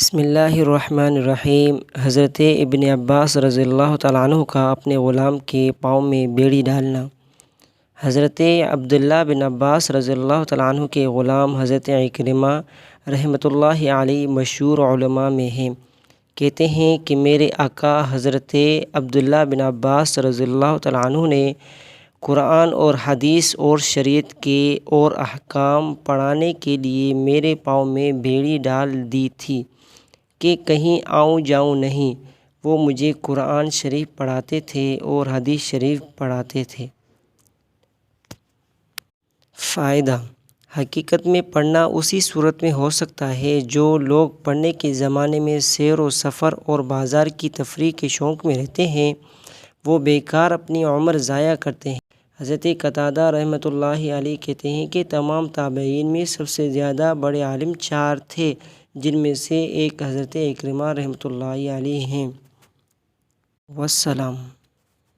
بسم اللہ الرحمن الرحیم۔ حضرت ابن عباس رضی اللہ تعالیٰ عنہ کا اپنے غلام کے پاؤں میں بیڑی ڈالنا۔ حضرت عبداللہ بن عباس رضی اللہ تعالیٰ عنہ کے غلام حضرت عکرمہ رحمۃ اللہ علیہ مشہور علماء میں ہیں۔ کہتے ہیں کہ میرے آقا حضرت عبداللہ بن عباس رضی اللہ تعالیٰ عنہ نے قرآن اور حدیث اور شریعت کے اور احکام پڑھانے کے لیے میرے پاؤں میں بیڑی ڈال دی تھی کہ کہیں آؤں جاؤں نہیں۔ وہ مجھے قرآن شریف پڑھاتے تھے اور حدیث شریف پڑھاتے تھے۔ فائدہ: حقیقت میں پڑھنا اسی صورت میں ہو سکتا ہے جو لوگ پڑھنے کے زمانے میں سیر و سفر اور بازار کی تفریح کے شوق میں رہتے ہیں، وہ بیکار اپنی عمر ضائع کرتے ہیں۔ حضرت قتادہ رحمۃ اللہ علیہ کہتے ہیں کہ تمام تابعین میں سب سے زیادہ بڑے عالم 4 تھے، جن میں سے ایک حضرت عکرمہ رحمۃ اللہ علیہ ہیں۔ والسلام۔